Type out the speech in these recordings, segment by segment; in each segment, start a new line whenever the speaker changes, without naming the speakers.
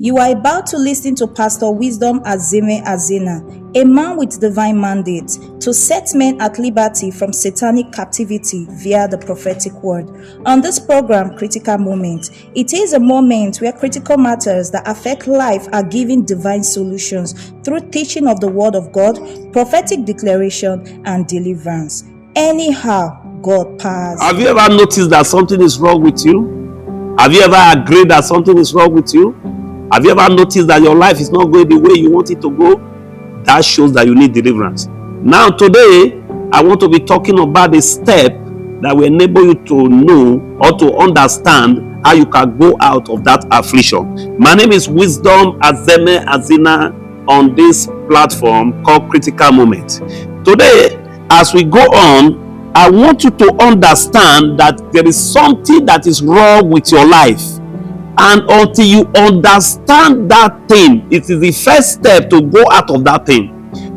You are about to listen to Pastor Wisdom Azeme Azena, a man with divine mandate to set men at liberty from satanic captivity via the prophetic word. On this program, Critical Moment, it is a moment where critical matters that affect life are given divine solutions through teaching of the word of God, prophetic declaration, and deliverance. Anyhow, God pass.
Have you ever noticed that something is wrong with you? Have you ever agreed that something is wrong with you? Have you ever noticed that your life is not going the way you want it to go? That shows that you need deliverance. Now today, I want to be talking about a step that will enable you to know or to understand how you can go out of that affliction. My name is Wisdom Azeme Azena on this platform called Critical Moment. Today, as we go on, I want you to understand that there is something that is wrong with your life. And until you understand that thing, it is the first step to go out of that thing.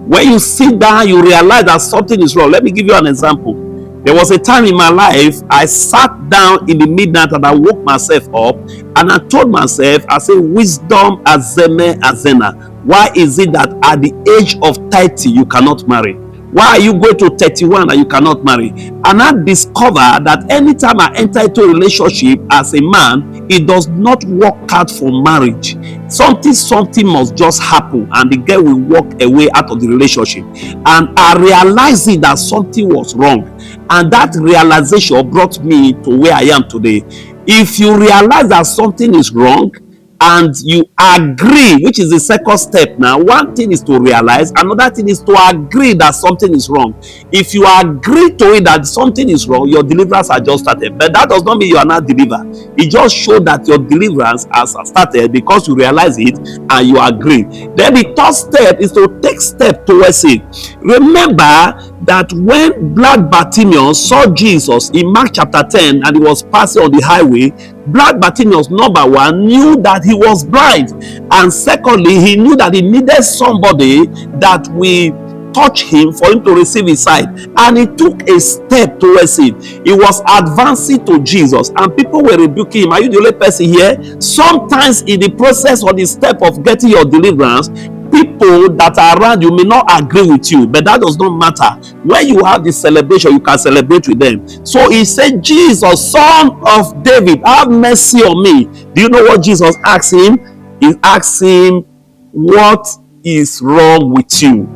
When you sit down, you realize that something is wrong. Let me give you an example. There was a time in my life, I sat down in the midnight and I woke myself up and I told myself, I said, Wisdom Azeme Azena, why is it that at the age of 30 you cannot marry? Why are you going to 31 and you cannot marry? And I discovered that anytime I enter into a relationship as a man, it does not work out for marriage. Something must just happen and the girl will walk away out of the relationship. And I realized that something was wrong. And that realization brought me to where I am today. If you realize that something is wrong, and you agree, which is the second step now. One thing is to realize, another thing is to agree that something is wrong. If you agree to it that something is wrong, your deliverance has just started. But that does not mean you are not delivered. It just shows that your deliverance has started because you realize it and you agree. Then the third step is to take step towards it. Remember that when blind Bartimaeus saw Jesus in Mark chapter 10 and he was passing on the highway, blind Bartimaeus, number one, knew that he was blind, and secondly, he knew that he needed somebody that will touch him for him to receive his sight, and he took a step towards it. He was advancing to Jesus and people were rebuking him. Are you the only person here? Sometimes in the process or the step of getting your deliverance, people that are around you may not agree with you, but that does not matter. When you have the celebration, you can celebrate with them. So he said, Jesus, Son of David, have mercy on me. Do you know what Jesus asked him? He asked him, what is wrong with you?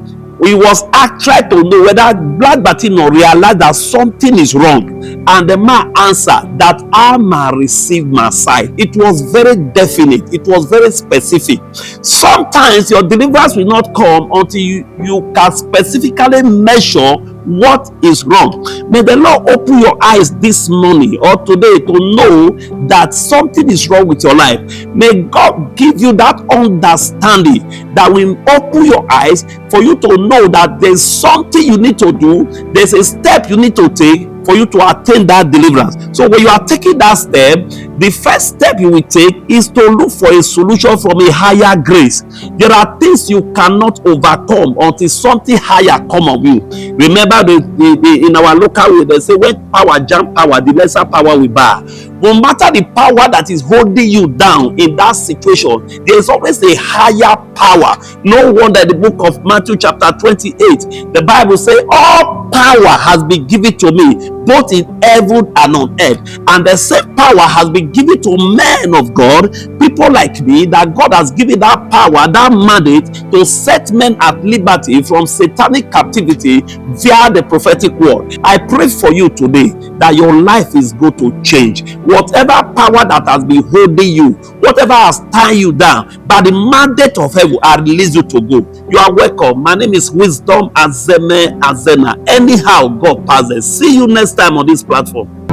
He was trying to know whether blind Bartimaeus realized that something is wrong, and the man answered that I may receive my sight. It was very definite, it was very specific. Sometimes your deliverance will not come until you can specifically measure what is wrong. May the Lord open your eyes this morning or today to know that something is wrong with your life. May God give you that understanding that will open your eyes for you to know that there's something you need to do, there's a step you need to take for you to attain that deliverance. So when you are taking that step, the first step you will take is to look for a solution from a higher grace. There are things you cannot overcome until something higher come of you. Remember in our local way, they say when power jump power, the lesser power will bow. No matter the power that is holding you down in that situation, there is always a higher power. No wonder the book of Matthew chapter 28, the Bible says, all power has been given to me, both in heaven and on earth. And the same power has been given to men of God, people like me, that God has given that power, that mandate to set men at liberty from satanic captivity via the prophetic word. I pray for you today that your life is going to change. Whatever power that has been holding you, whatever has tied you down, by the mandate of heaven, I release you to go. You are welcome. My name is Wisdom Azeme Azena. Anyhow, God passes. See you next time on this platform.